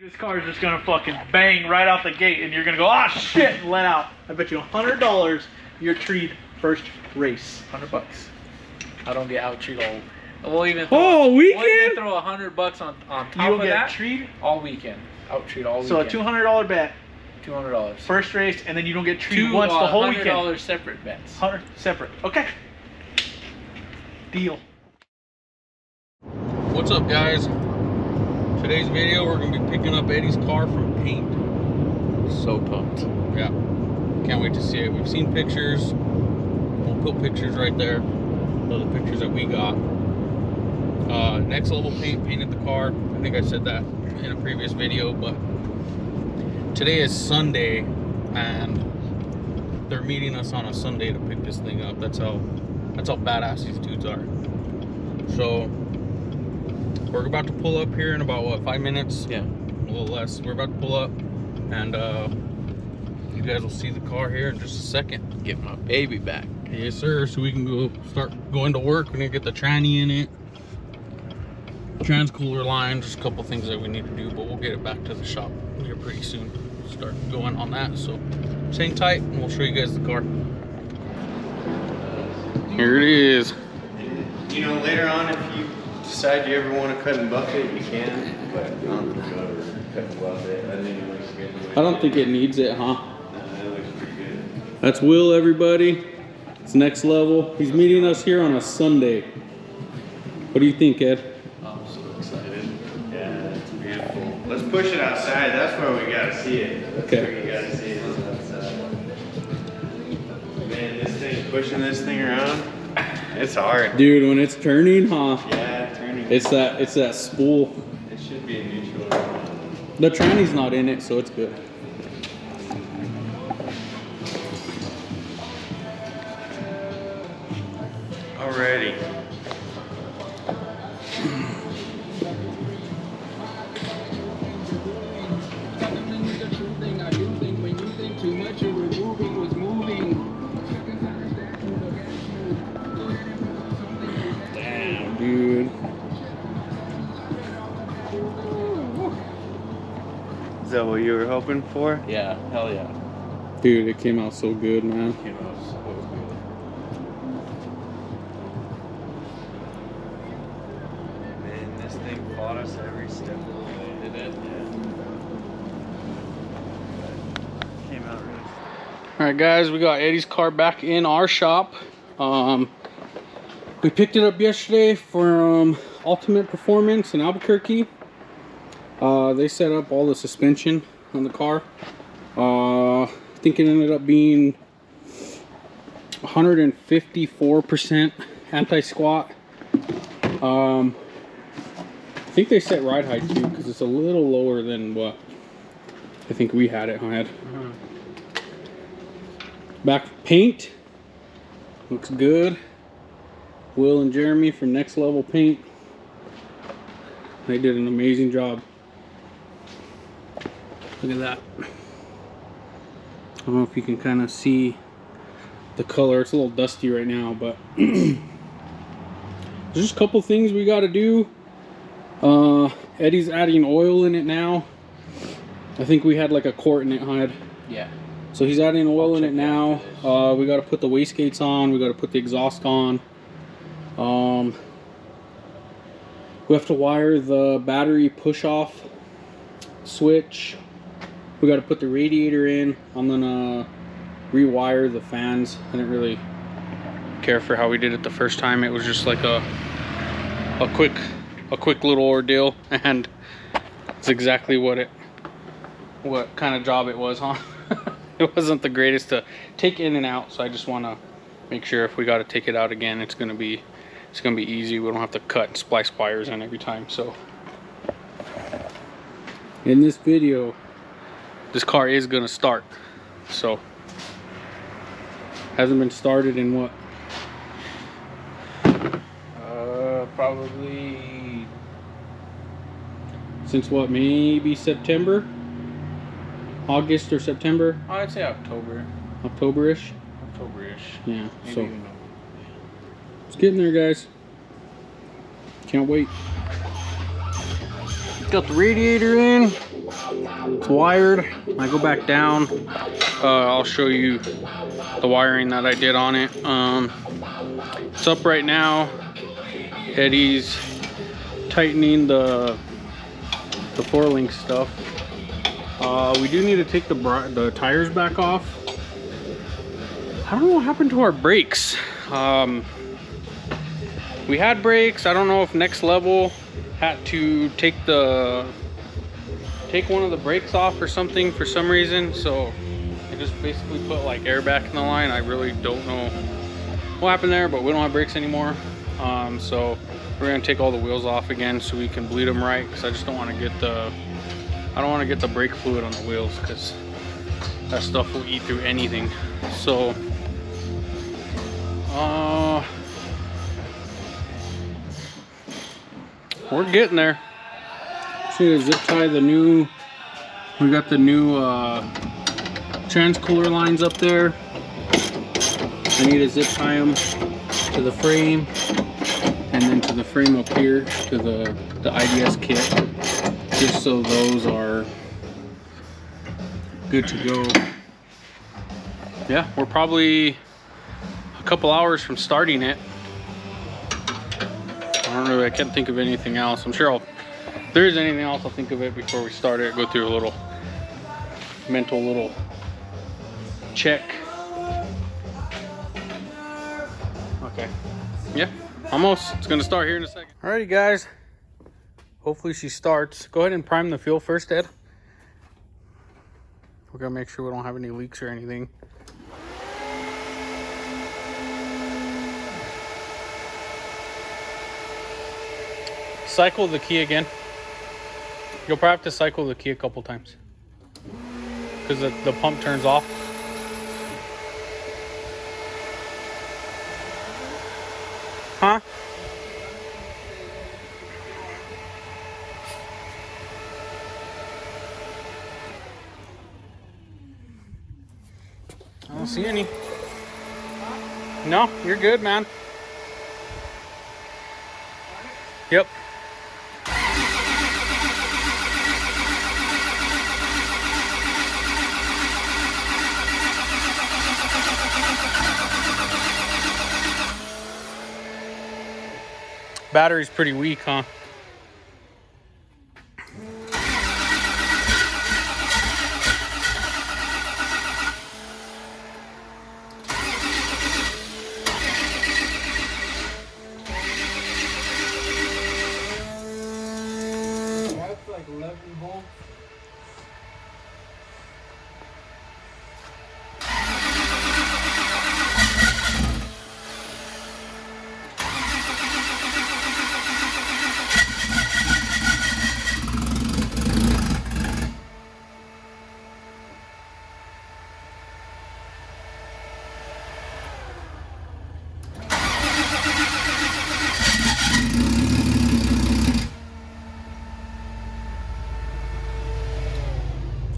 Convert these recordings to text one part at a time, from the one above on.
This car is just gonna fucking bang right out the gate, and you're gonna go, ah, shit, and let out. I bet you $100 you're treed first race. $100. I don't get out treed all. We'll even throw, we'll even throw $100 on top you of that. Treed all weekend. Out treed all so weekend. So a $200 bet. $200. First race, and then you don't get treated once the whole weekend. $100 separate bets. 100 separate. Okay. Deal. What's up, guys? Today's video, we're gonna be picking up Eddie's car from paint. So pumped. Yeah. Can't wait to see it. We've seen pictures. We'll put pictures right there of the pictures that we got. Next Level Paint painted the car. I think I said that in a previous video, but today is Sunday, and they're meeting us on a Sunday to pick this thing up. That's how badass these dudes are. So we're about to pull up here in about what, 5 minutes? Yeah, a little less. We're about to pull up, and you guys will see the car here in just a second. Get my baby back. Yes, sir. So we can start going to work. We're gonna get the tranny in it, transcooler line, just a couple things that we need to do, but we'll get it back to the shop here pretty soon. Start going on that. So hang tight, and we'll show you guys the car. Here it is. You know, later on, if you decide you ever want to cut and buff it, you can. But I don't think I'll ever cut and buff it. I think it looks good. I don't think it needs it, huh? No, it looks pretty good. That's Will, everybody. It's next level. He's meeting us here on a Sunday. What do you think, Ed? I'm so excited. Yeah, it's beautiful. Let's push it outside. That's where we gotta see it. That's where you gotta see it on the outside. Man, this thing, pushing this thing around, it's hard. Dude, when it's turning, huh? Yeah, turning. It's that spool. It should be a neutral. The tranny's not in it, so it's good. Alrighty. Damn, dude. Is that what you were hoping for? Yeah, hell yeah. Dude, it came out so good, man. Came out so good. Man, this thing fought us every step of the way. Did it? Yeah. Came out really. All right, guys, we got Eddie's car back in our shop. We picked it up yesterday from Ultimate Performance in Albuquerque. They set up all the suspension on the car. I think it ended up being 154% anti-squat. I think they set ride height too, because it's a little lower than what I think we had it had. Back paint looks good. Will and Jeremy from Next Level Paint, they did an amazing job. Look at that. I don't know if you can kind of see the color. It's a little dusty right now, but there's just a couple things we got to do. Eddie's adding oil in it now. I think we had like a quart in it, Hyde. Yeah. So he's adding oil in it now. We got to put the wastegates on. We got to put the exhaust on. We have to wire the battery push-off switch. We got to put the radiator in. I'm gonna rewire the fans. I didn't really care for how we did it the first time. It was just like a quick little ordeal, and it's exactly what kind of job it was, huh? It wasn't the greatest to take in and out, so I just want to make sure if we got to take it out again, it's gonna be easy. We don't have to cut and splice wires in every time. So in this video, this car is gonna start. So hasn't been started in what? Probably Since what? Maybe September, August or September. I'd say October. October-ish. October-ish. Yeah. Maybe So even it's getting there, guys. Can't wait. Got the radiator in. It's wired. I go back down. I'll show you the wiring that I did on it. It's up right now. Eddie's tightening the 4-link stuff. We do need to take the tires back off. I don't know what happened to our brakes. We had brakes. I don't know if Next Level had to take one of the brakes off or something for some reason. So it just basically put like air back in the line. I really don't know what happened there, but we don't have brakes anymore. So we're gonna take all the wheels off again so we can bleed them right, because I just don't want to get the brake fluid on the wheels, because that stuff will eat through anything. So we're getting there. Just need to zip tie the new, we got the new trans-cooler lines up there. I need to zip tie them to the frame, and then to the frame up here to the IDS kit, just so those are good to go. Yeah, we're probably a couple hours from starting it. I can't think of anything else. I'm sure if there is anything else, I'll think of it before we start it. Go through a little mental check. Okay. Yeah, almost. It's gonna start here in a second. Alrighty, guys. Hopefully she starts. Go ahead and prime the fuel first, Ed. We're gonna make sure we don't have any leaks or anything. Cycle the key again. You'll probably have to cycle the key a couple times, because the pump turns off. Huh? I don't see any. No, you're good, man. Yep. Battery's pretty weak, huh? That's like 11 volts.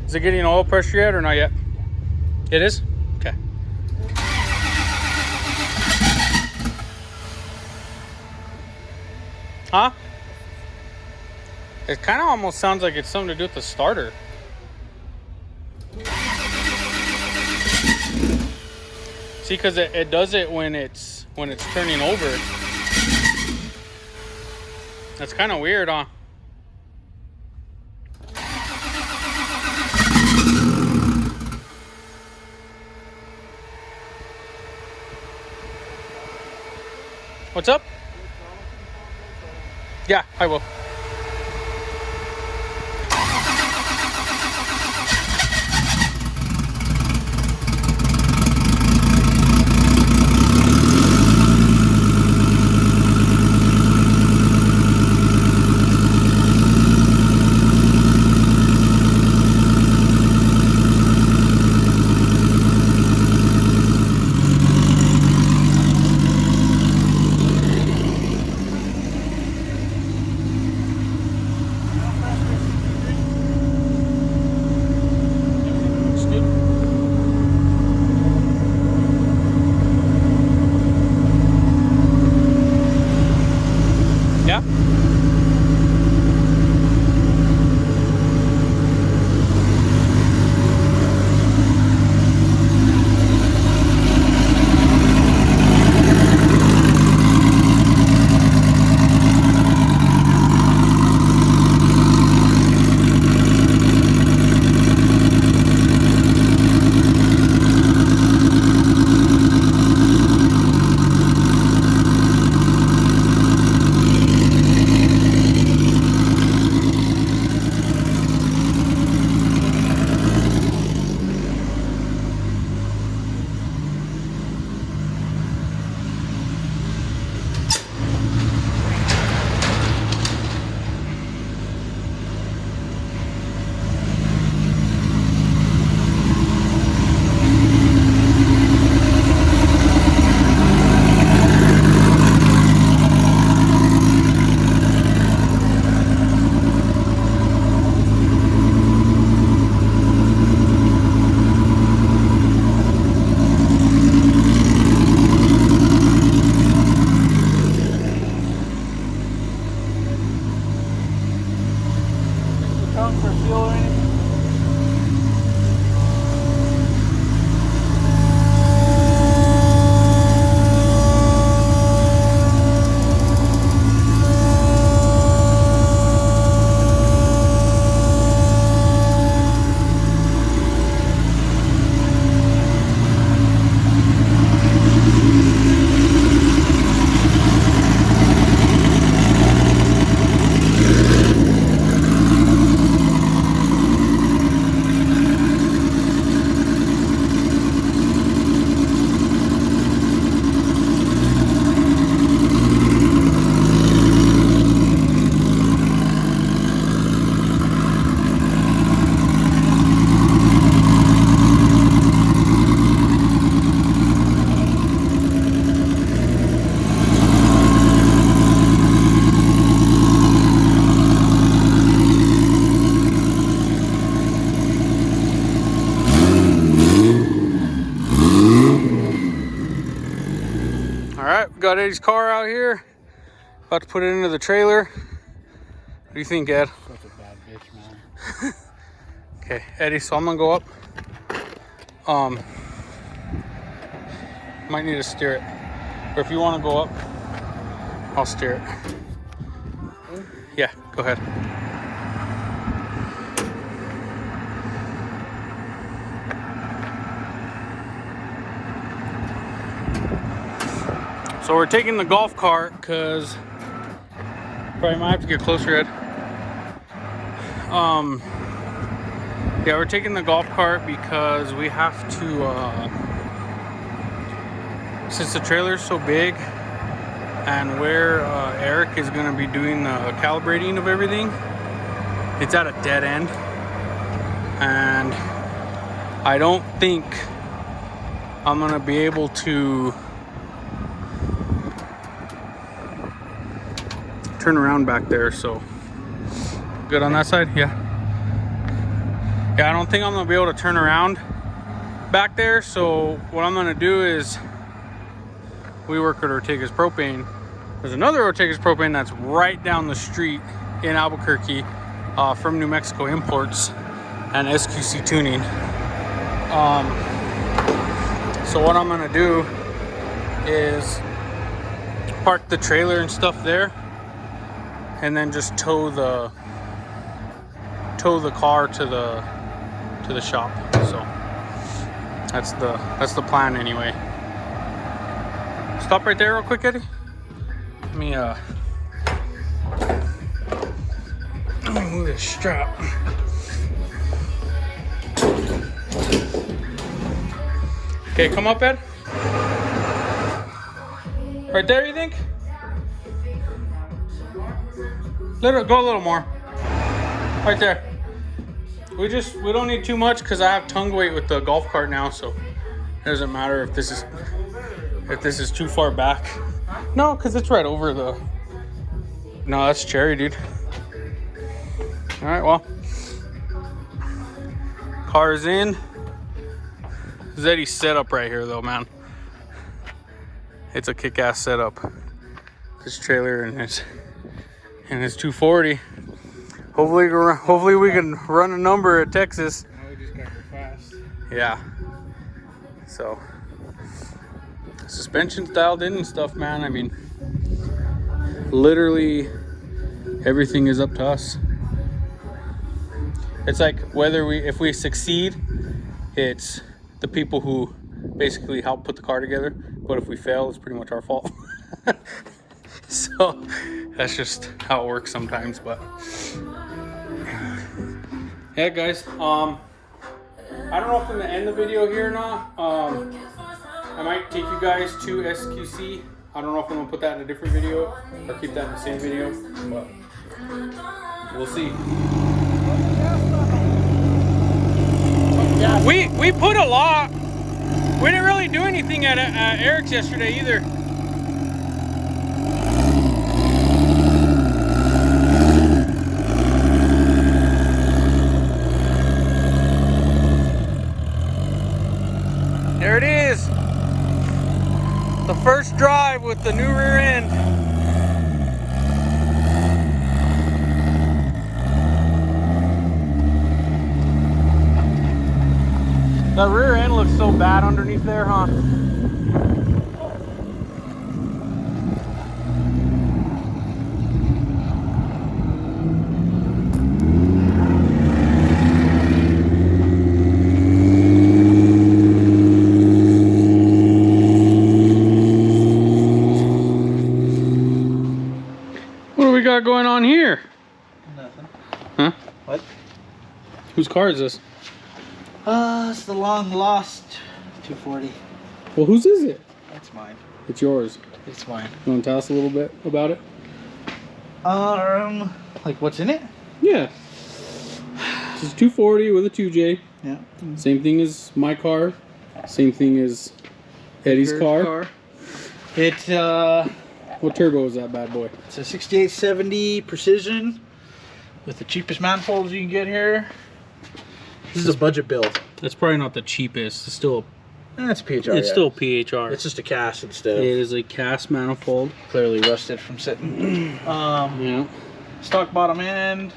Is it getting oil pressure yet or not yet? It is? Okay. Huh? It kind of almost sounds like it's something to do with the starter. See, because it does it when it's turning over. That's kind of weird, huh? What's up? Yeah, I will. or feel or anything? Alright, we got Eddie's car out here. About to put it into the trailer. What do you think, Ed? Such a bad bitch, man. Okay, Eddie, so I'm gonna go up. Might need to steer it. Or if you wanna go up, I'll steer it. Yeah, go ahead. So we're taking the golf cart because probably might have to get closer, Ed. Yeah, we're taking the golf cart because we have to, since the trailer's so big and where Eric is going to be doing the calibrating of everything, it's at a dead end. And I don't think I'm going to be able to turn around back there. So good on that side. Yeah, I don't think I'm gonna be able to turn around back there. So what I'm gonna do is we work at Ortega's Propane. There's another Ortega's Propane that's right down the street in Albuquerque, from New Mexico Imports and SQC Tuning. So what I'm gonna do is park the trailer and stuff there, and then just tow the car to the shop. So that's the plan anyway. Stop right there real quick, Eddie. Let me move this strap. Okay, come up, Ed. Right there, you think? Let it go a little more. Right there. We don't need too much because I have tongue weight with the golf cart now, so it doesn't matter if this is too far back. No, because it's right over the. No, that's cherry, dude. All right, well, car's in. Zeddy's setup right here, though, man. It's a kick-ass setup. This trailer and his 240. Hopefully we can run a number at Texas. Now we just gotta go fast. Yeah. So suspension's dialed in and stuff, man. I mean, literally everything is up to us. It's like if we succeed, it's the people who basically help put the car together. But if we fail, it's pretty much our fault. So that's just how it works sometimes. But yeah, guys, I don't know if I'm gonna end the video here or not. I might take you guys to SQC. I don't know if I'm gonna put that in a different video or keep that in the same video, but we'll see. We put a lot. We didn't really do anything at Eric's yesterday either. There it is. The first drive with the new rear end. That rear end looks so bad underneath there, huh? What do we got going on here? Nothing. Huh? What? Whose car is this? It's the long lost 240. Well, whose is it? That's mine. It's yours. It's mine. You want to tell us a little bit about it? Like what's in it? Yeah. It's a 240 with a 2J. Yeah. Same thing as my car. Same thing as Eddie's car. It's What turbo is that bad boy? It's a 6870 Precision with the cheapest manifolds you can get here. This is a budget build. That's probably not the cheapest. It's still That's PHR. it's still PHR. It's just a cast instead It of is a cast manifold. clearly rusted from sitting. Yeah. Stock bottom end,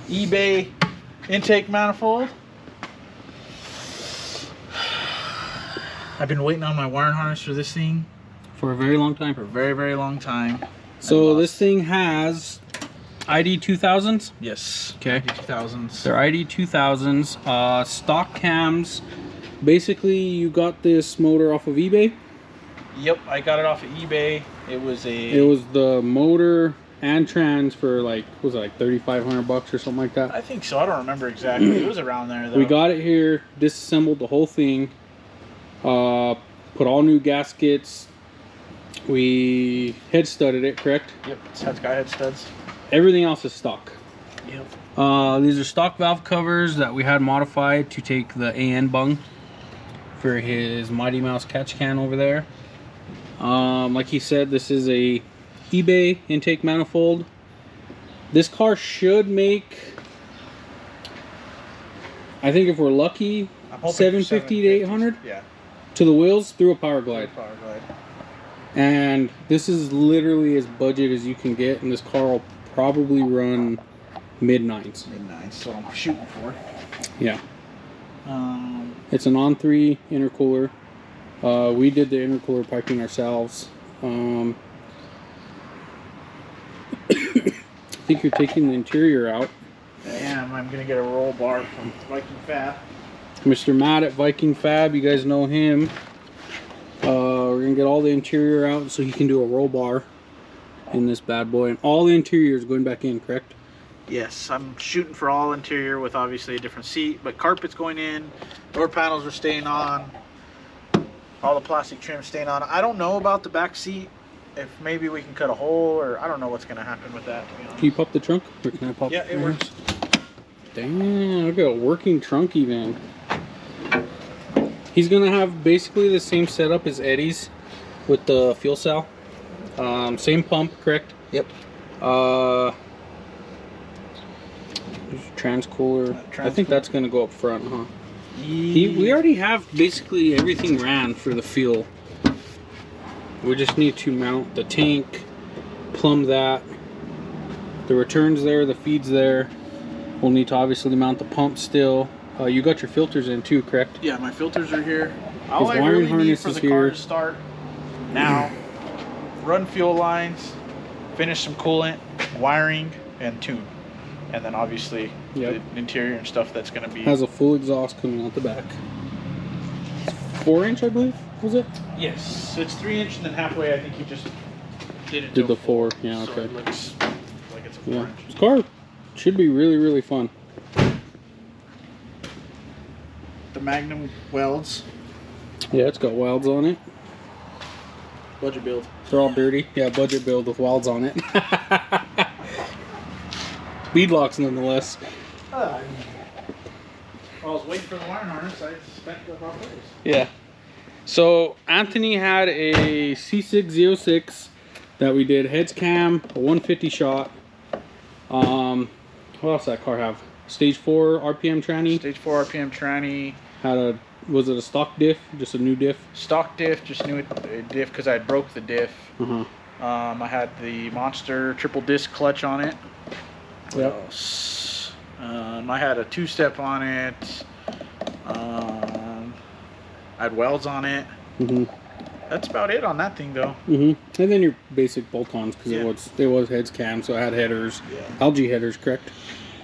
eBay intake manifold. I've been waiting on my wiring harness for this thing For a very long time. for a very, very long time. So this thing has ID 2000s. Yes. Okay. 2000s. They're ID 2000s. Stock cams. Basically, you got this motor off of eBay. Yep, I got it off of eBay. It was the motor and trans for like, what was it, like $3,500 or something like that. I think so. I don't remember exactly. It was around there though. We got it here, disassembled the whole thing, put all new gaskets. We head studded it, correct? Yep, it's got head studs. Everything else is stock. Yep. These are stock valve covers that we had modified to take the AN bung for his Mighty Mouse catch can over there. Like he said, this is a eBay intake manifold. This car should make, I think if we're lucky, 750 to 800 Yeah. to the wheels through a power glide. Power glide. And this is literally as budget as you can get, and this car will probably run mid-nines. Mid-nines, so I'm shooting for. Yeah. It's an on-3 intercooler. We did the intercooler piping ourselves. I think you're taking the interior out. I am. I'm going to get a roll bar from Viking Fab. Mr. Matt at Viking Fab, you guys know him. We're going to get all the interior out so he can do a roll bar in this bad boy. And all the interior is going back in, correct? Yes, I'm shooting for all interior with obviously a different seat, but carpet's going in, door panels are staying on, all the plastic trim staying on. I don't know about the back seat, if maybe we can cut a hole, or I don't know what's going to happen with that, to be honest. Can you pop the trunk? Or can I pop Yeah, it works. Damn, look at a working trunk even. He's going to have basically the same setup as Eddie's with the fuel cell. Same pump, correct? Yep. Trans cooler. I think that's going to go up front, huh? We We already have basically everything ran for the fuel. We just need to mount the tank, plumb that. The return's there, the feed's there. We'll need to obviously mount the pump still. You got your filters in too, correct? Yeah, my filters are here. All I wiring really need harness for is the car here. to start now, run fuel lines, finish some coolant, wiring, and tune. And then obviously Yep. the interior and stuff that's going to be... Has a full exhaust coming out the back. 4-inch, I believe, was it? Yes, it's 3-inch, and then halfway I think he just did it. Did to the 4, yeah, so okay. it looks like it's a 4-inch. Yeah. This car should be really, really fun. The Magnum welds, Yeah, it's got welds on it. budget build. They're all dirty. Yeah, budget build with welds on it. Beadlocks nonetheless. I was waiting for the wiring harness. I spent about days. Yeah. So Anthony had a C606 that we did heads cam, a 150 shot. What else did that car have? Stage 4 RPM tranny. Stage 4 RPM tranny. Had a, was it a stock diff? Just a new diff? Stock diff, just new diff because I broke the diff. Uh-huh. I had the Monster triple disc clutch on it. What Yep. else? I had a 2-step on it. I had welds on it. That's about it on that thing though. And then your basic bolt-ons, because Yeah. it was heads cam, so I had headers, Yeah. LG headers, correct?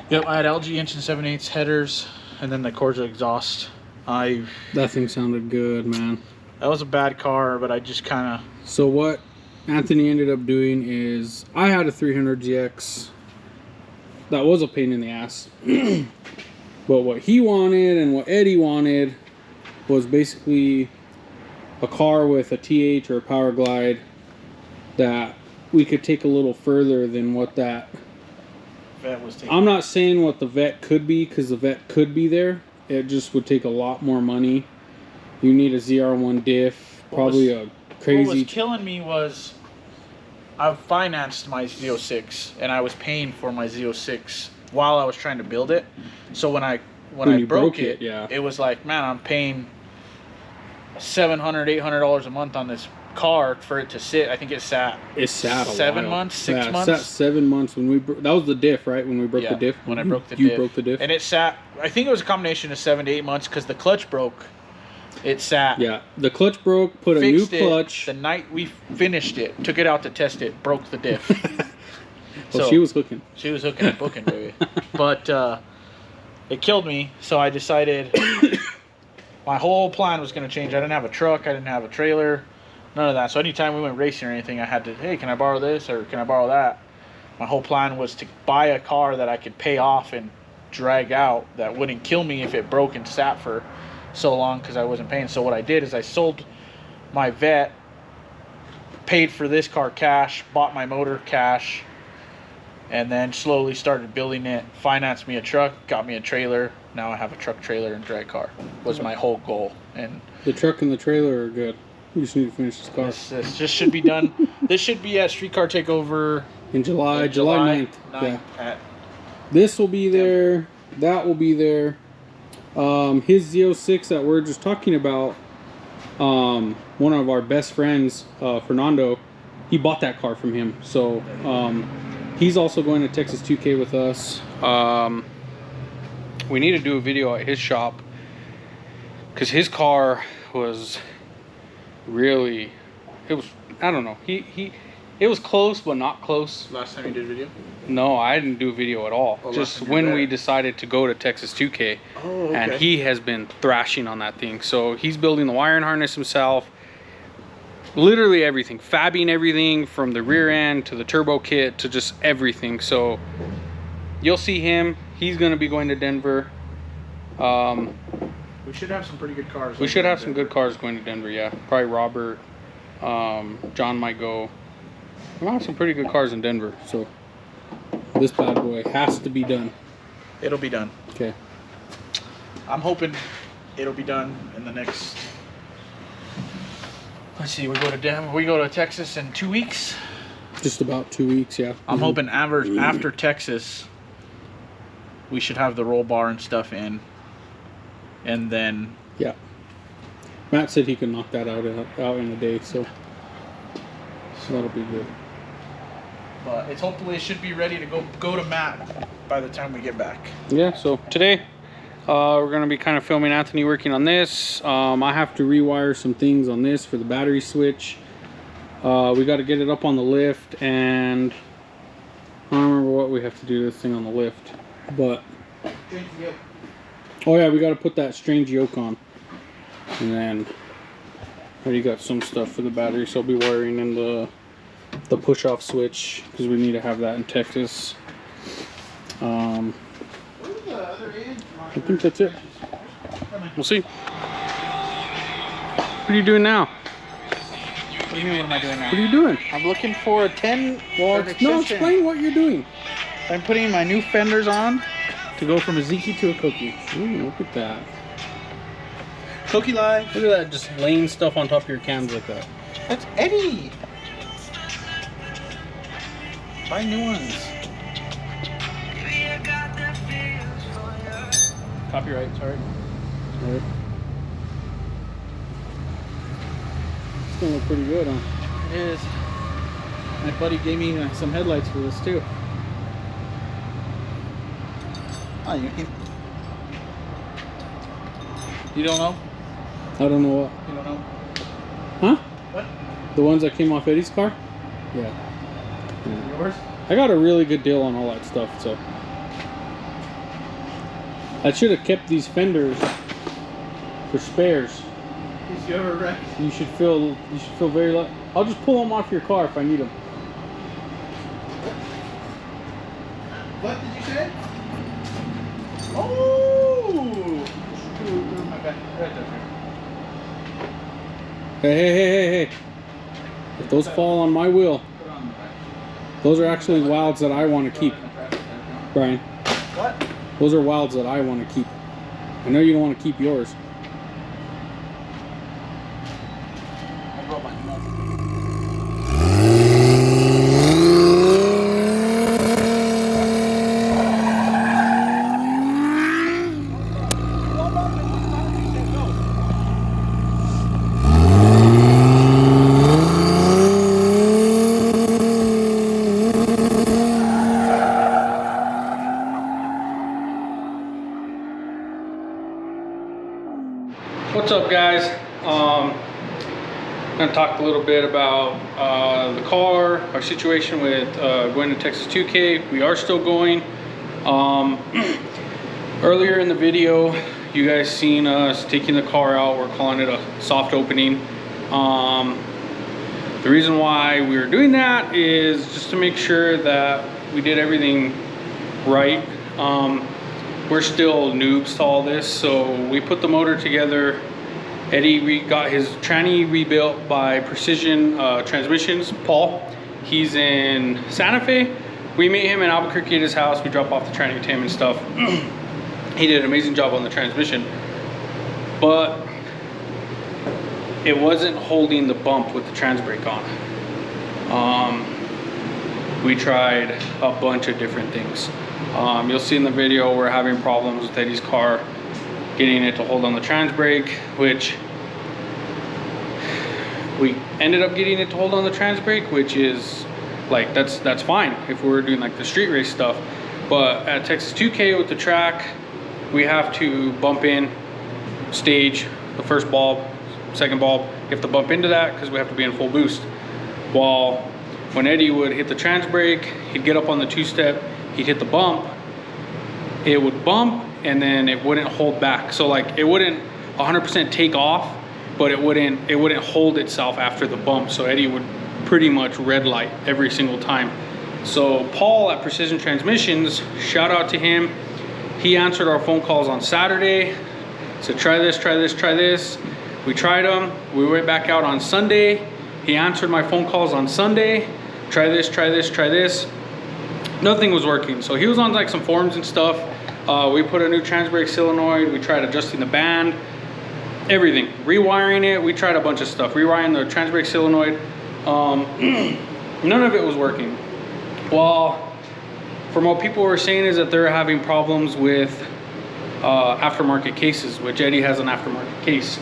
Yep, I had LG inch and 7/8 headers, and then the Corsa exhaust. That thing sounded good, man. That was a bad car, but I just kind of. So what Anthony ended up doing is, I had a 300ZX. That was a pain in the ass. But what he wanted and what Eddie wanted was basically a car with a TH or a Power Glide that we could take a little further than what that Vet was taking. I'm not saying what the vet could be, because the vet could be there. It just would take a lot more money. You need a ZR1 diff, probably a crazy. What was killing me was I financed my Z06 and I was paying for my Z06 while I was trying to build it. So when I you broke it, yeah, it was like, man, I'm paying $700, $800 a month on this car for it to sit. I think it sat. It sat a 7 while. months, 6 Yeah, months. It sat 7 months when we. That was the diff, right? When we broke the diff. When I broke the you diff. broke the diff. And it sat. I think it was a combination of 7 to 8 months because the clutch broke. It sat. Yeah, the clutch broke. Put a new Fixed it clutch. the night we finished it. Took it out to test it. Broke the diff. Well, she was hooking. She was hooking and booking, baby. But it killed me. So I decided my whole plan was going to change. I didn't have a truck. I didn't have a trailer. None of that. So anytime we went racing or anything, I had to, hey, can I borrow this or can I borrow that? My whole plan was to buy a car that I could pay off and drag out that wouldn't kill me if it broke and sat for so long because I wasn't paying. So what I did is I sold my vet, paid for this car cash, bought my motor cash, and then slowly started building it. Financed me a truck, got me a trailer. Now I have a truck, trailer, and drag car. Was my whole goal. And The truck and the trailer are good. We just need to finish this car. this just should be done. This should be at Streetcar Takeover In July 9th. 9th Yeah. at This will be there. That will be there. His Z06 that we're just talking about, one of our best friends, Fernando, he bought that car from him. So he's also going to Texas 2K with us. We need to do a video at his shop because his car was really, it was, I don't know, it was close but not close. last time you did a video. No, I didn't do a video at all. Oh, Just last time when you we did. decided to go to Texas 2K. Oh, okay. And he has been thrashing on that thing. So he's building the wiring harness himself. Literally everything. Fabbing everything from the rear end to the turbo kit to just everything. So you'll see him. He's going to be going to Denver. We should have some pretty good cars. We should have some good cars going to Denver, yeah. Probably Robert. John might go. We have some pretty good cars in Denver. So this bad boy has to be done. It'll be done. Okay. I'm hoping it'll be done in the next. Let's see. We go to Denver. We go to Texas in 2 weeks. Just about 2 weeks, yeah. I'm hoping after Texas, we should have the roll bar and stuff in, and then Yeah. Matt said he can knock that out in a day, so that'll be good. but it's hopefully it should be ready to go to Matt by the time we get back. Yeah, so today we're going to be kind of filming Anthony working on this. I have to rewire some things on this for the battery switch. We got to get it up on the lift, and I don't remember what we have to do to this thing on the lift, but oh yeah, we got to put that strange yoke on, and then I already got some stuff for the battery, so I'll be wiring in the push-off switch because we need to have that in Texas. I think that's it. We'll see. What are you doing now? What do you mean? What am I doing now? What are you doing? I'm looking for a 10. Well, no, explain what you're doing. I'm putting my new fenders on to go from a Ziki to a Cookie. Ooh, look at that. Cookie live. Look at that, just laying stuff on top of your cans like that. That's Eddie. Buy new ones. Copyright, sorry. Alright. It's gonna look pretty good, huh? It is. My buddy gave me some headlights for this too. Oh, you can. You don't know? I don't know what. You don't know? Huh? What? The ones that came off Eddie's car? Yeah. Yours? I got a really good deal on all that stuff, so. I should have kept these fenders for spares. In case you ever wreck. You should feel very lucky. I'll just pull them off your car if I need them. What did you say? Oh! My bad. Right there. Hey. If those fall on my wheel, those are actually wilds that I want to keep. Brian. What? Those are wilds that I want to keep. I know you don't want to keep yours. I brought my mom. What's up, guys? I'm going to talk a little bit about the car, our situation with going to Texas 2K. We are still going. Earlier in the video, you guys seen us taking the car out. We're calling it a soft opening. The reason why we were doing that is just to make sure that we did everything right. We're still noobs to all this, so we put the motor together. Eddie got his tranny rebuilt by Precision Transmissions. Paul, he's in Santa Fe. We meet him in Albuquerque at his house. We drop off the tranny to him and stuff. He did an amazing job on the transmission, but it wasn't holding the bump with the trans brake on. We tried a bunch of different things. You'll see in the video we're having problems with Eddie's car getting it to hold on the trans brake, which we ended up getting it to hold on the trans brake, which is like that's fine if we were doing like the street race stuff. But at Texas 2K with the track, we have to bump in, stage the first bulb, second bulb. You have to bump into that because we have to be in full boost. While when Eddie would hit the trans brake, he'd get up on the two-step, he'd hit the bump, it would bump, and then it wouldn't hold back. So like it wouldn't 100% take off, but it wouldn't hold itself after the bump. So Eddie would pretty much red light every single time. So Paul at Precision Transmissions, shout out to him. He answered our phone calls on Saturday. Said try this, try this, try this. We tried them. We went back out on Sunday. He answered my phone calls on Sunday. Try this, try this, try this. Nothing was working. So he was on like some forums and stuff. We put a new trans brake solenoid. We tried adjusting the band, everything, rewiring it. We tried a bunch of stuff, rewiring the trans brake solenoid. None of it was working. Well, from what people were saying is that they're having problems with aftermarket cases, which Eddie has an aftermarket case.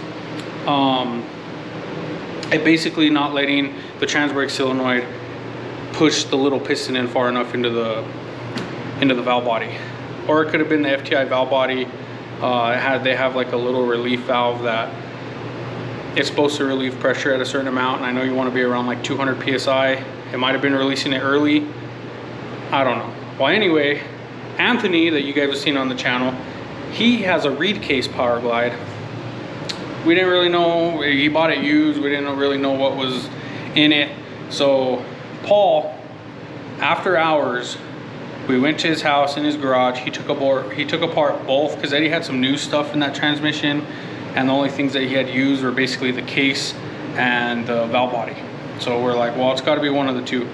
It basically not letting the trans brake solenoid push the little piston in far enough into the valve body. Or it could have been the FTI valve body. They have like a little relief valve that it's supposed to relieve pressure at a certain amount, and I know you want to be around like 200 psi. It might have been releasing it early. I don't know. Well, anyway, Anthony, that you guys have seen on the channel, he has a reed case power glide. We didn't really know, he bought it used, we didn't really know what was in it. So Paul, after hours, we went to his house in his garage. He took apart both, because Eddie had some new stuff in that transmission, and the only things that he had used were basically the case and the valve body. So we're like, well, it's got to be one of the two.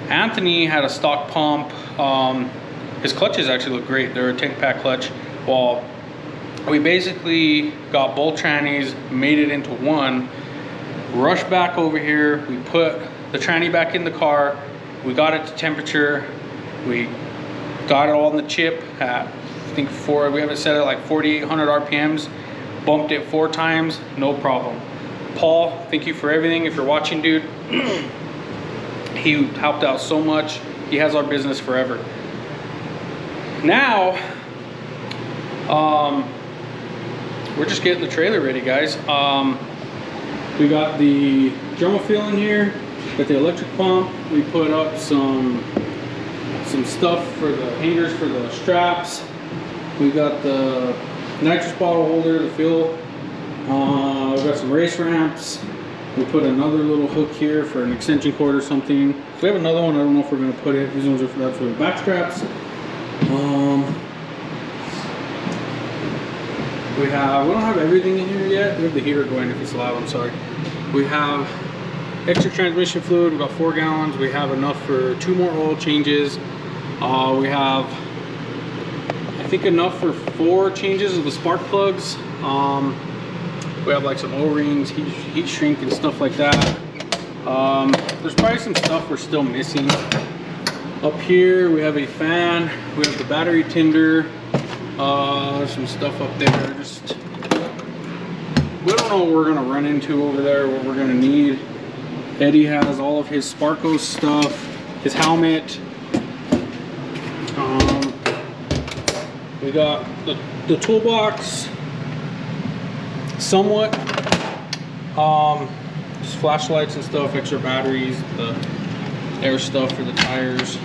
Anthony had a stock pump. His clutches actually look great. They're a tank pack clutch. Well, we basically got both trannies, made it into one, rushed back over here. We put the tranny back in the car. We got it to temperature. We got it all in the chip at, I think we have it set at like 4,800 RPMs. Bumped it 4 times, no problem. Paul, thank you for everything. If you're watching, dude, he helped out so much. He has our business forever. Now, we're just getting the trailer ready, guys. We got the drum fill in here, got the electric pump. We put up some stuff for the hangers for the straps. We got the nitrous bottle holder, the fuel. We've got some race ramps. We put another little hook here for an extension cord or something. We have another one. I don't know if we're gonna put it. These ones are for the back straps. We don't have everything in here yet. We have the heater going if it's loud, I'm sorry. We have extra transmission fluid. We've got 4 gallons. We have enough for 2 more oil changes. We have, I think, enough for 4 changes of the spark plugs. We have like some O-rings, heat shrink and stuff like that. There's probably some stuff we're still missing. Up here we have a fan, we have the battery tender, there's some stuff up there. Just, we don't know what we're gonna run into over there, what we're gonna need. Eddie has all of his Sparko stuff, his helmet. We got the toolbox, somewhat. Just flashlights and stuff, extra batteries, the air stuff for the tires.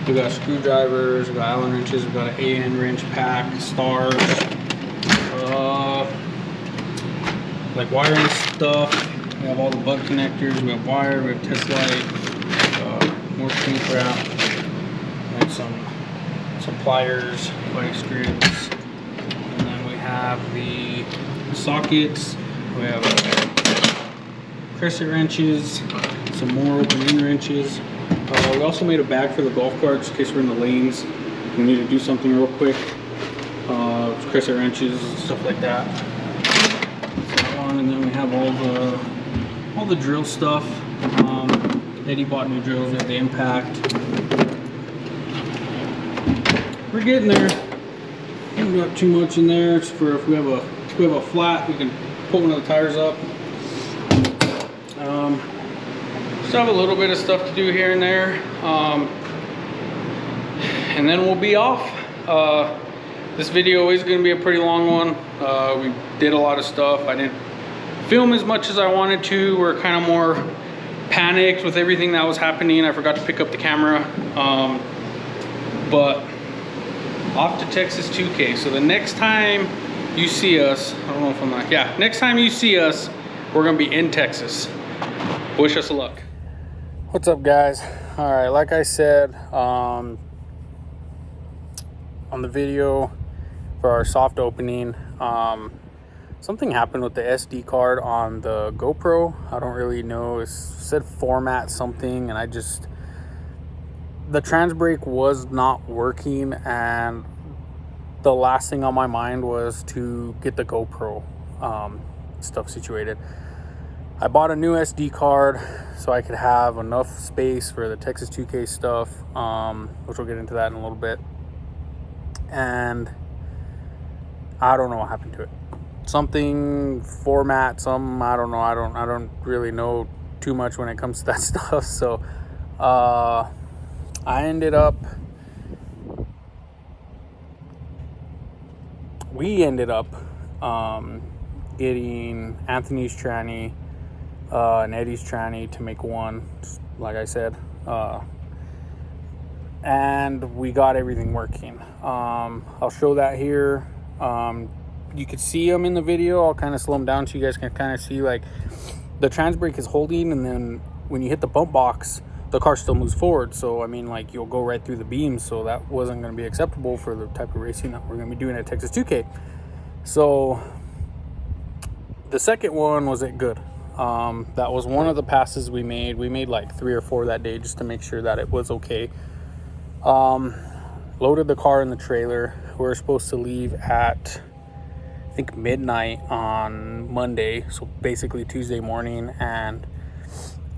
We got screwdrivers, we got Allen wrenches, we got an AN wrench pack, stars, like wiring stuff. We have all the bug connectors, we have wire, we have test light, more shrink wrap, and some pliers, vice grips, and then we have the sockets. We have crescent wrenches, some more open end wrenches. We also made a bag for the golf carts in case we're in the lanes. We need to do something real quick. Crescent wrenches, stuff like that. And then we have all the drill stuff. Eddie bought new drills. We have the Impact. We're getting there. We haven't got too much in there. It's for if we have a flat, we can put one of the tires up. Still have a little bit of stuff to do here and there, and then we'll be off. This video is going to be a pretty long one. We did a lot of stuff. I didn't film as much as I wanted to. We're kind of more panicked with everything that was happening. I forgot to pick up the camera, but off to Texas 2K. So the next time you see us, I don't know if I'm like, yeah, next time you see us, we're gonna be in Texas. Wish us luck. What's up, guys? All right, like I said on the video for our soft opening, something happened with the SD card on the GoPro. I don't really know. It said format something, and the trans brake was not working, and the last thing on my mind was to get the GoPro stuff situated. I bought a new SD card so I could have enough space for the Texas 2K stuff, which we'll get into that in a little bit. And I don't know what happened to it. Something format, I don't know. I don't really know too much when it comes to that stuff. So we ended up getting Anthony's tranny and Eddie's tranny to make one, like I said, and we got everything working. I'll show that here. You could see them in the video. I'll kind of slow them down so you guys can kind of see, like, the trans brake is holding, and then when you hit the bump box, the car still moves forward. So I mean, like, you'll go right through the beams, so that wasn't going to be acceptable for the type of racing that we're going to be doing at Texas 2K. So the second one wasn't good. That was one of the passes we made. We made like 3 or 4 that day just to make sure that it was okay. Loaded the car in the trailer. We were supposed to leave at, I think, midnight on Monday, so basically Tuesday morning. And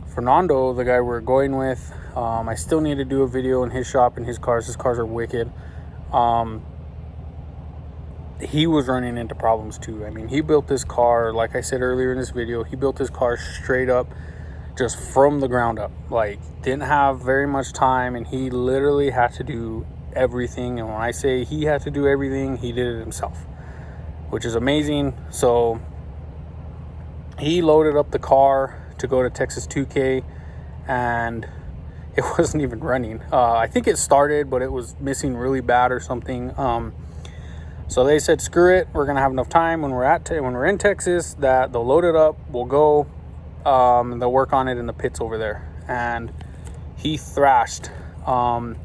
for Nando, the guy we're going with, I still need to do a video in his shop and his cars. His cars are wicked. He was running into problems too. I mean, he built this car, like I said earlier in this video, he built his car straight up, just from the ground up. Like, didn't have very much time, and he literally had to do everything. And when I say he had to do everything, he did it himself. which is amazing. So he loaded up the car to go to Texas 2K, and it wasn't even running. I think it started, but it was missing really bad or something. So they said, screw it, we're gonna have enough time when we're in Texas that they'll load it up, we'll go, and they'll work on it in the pits over there. And he thrashed, and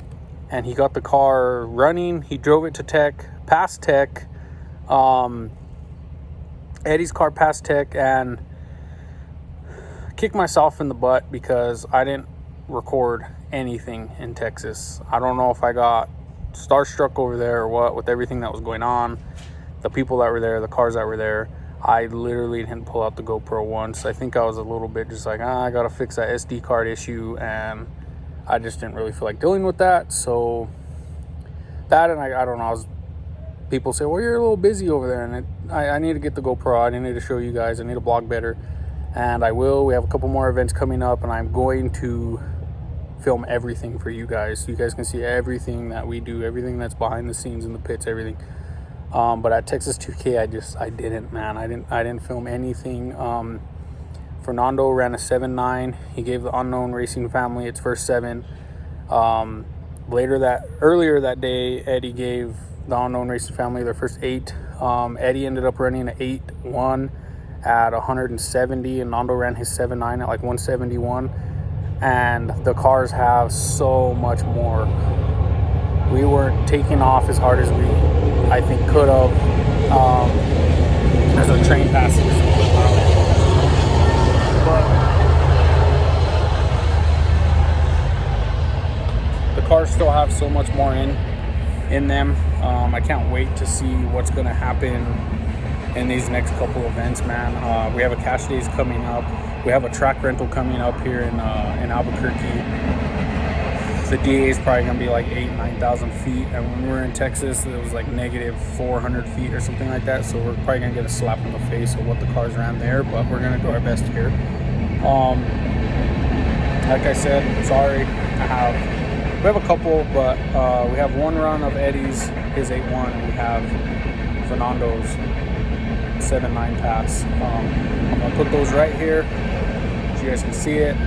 he got the car running. He drove it to Tech, past Tech, Eddie's car past Tech, and kicked myself in the butt because I didn't record anything in Texas. I don't know if I got starstruck over there or what, with everything that was going on, the people that were there, the cars that were there. I literally didn't pull out the GoPro once. I think I was a little bit just like, I gotta fix that SD card issue, and I just didn't really feel like dealing with that. So that, and I don't know, people say, well, you're a little busy over there, and I need to get the GoPro. I need to show you guys. I need to blog better, and I will. We have a couple more events coming up, and I'm going to film everything for you guys, so you guys can see everything that we do, everything that's behind the scenes in the pits, everything. But at Texas 2K, I didn't film anything. Fernando ran a 7.9. He gave the Unknown Racing family its first 7. Earlier that day, Eddie gave the Unknown Racing family their first 8. Eddie ended up running an 8.1 at 170, and Nando ran his 7.9 at like 171. And the cars have so much more. We weren't taking off as hard as we, I think, could have, as a train passes. But the cars still have so much more in them. I can't wait to see what's going to happen in these next couple events, man. We have a cash days coming up. We have a track rental coming up here in Albuquerque. The DA is probably gonna be like 8,000-9,000 feet, and when we were in Texas, it was like negative 400 feet or something like that. So we're probably gonna get a slap in the face of what the cars ran there, but we're gonna do our best here. Like I said, sorry, we have a couple, but we have one run of Eddie's, his 8.1, and we have Fernando's 7.9 pass. I'm gonna put those right here so you guys can see it.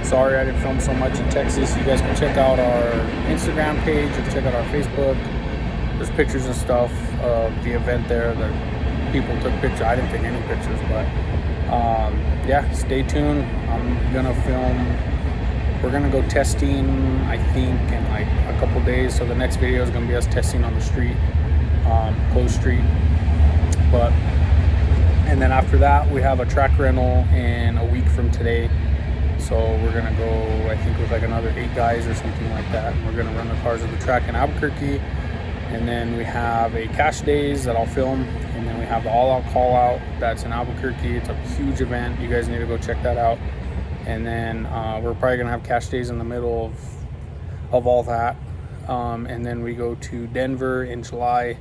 Sorry I didn't film so much in Texas. You guys can check out our Instagram page, you can check out our Facebook. There's pictures and stuff of the event there that people took pictures. I didn't take any pictures, but yeah, stay tuned. I'm gonna film. We're gonna go testing, I think, in like a couple days. So the next video is gonna be us testing on the street, closed street. And then after that, we have a track rental in a week from today. So we're gonna go, I think, with like another 8 guys or something like that. And we're gonna run the cars at the track in Albuquerque. And then we have a cash days that I'll film. And then we have the all-out call-out that's in Albuquerque. It's a huge event. You guys need to go check that out. And then we're probably gonna have cash days in the middle of all that. And then we go to Denver in July.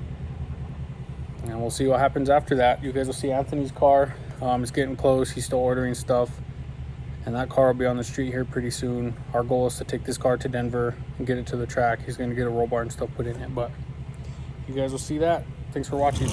And we'll see what happens after that. You guys will see Anthony's car. It's getting close. He's still ordering stuff. And that car will be on the street here pretty soon. Our goal is to take this car to Denver and get it to the track. He's going to get a roll bar and stuff put in it. But you guys will see that. Thanks for watching.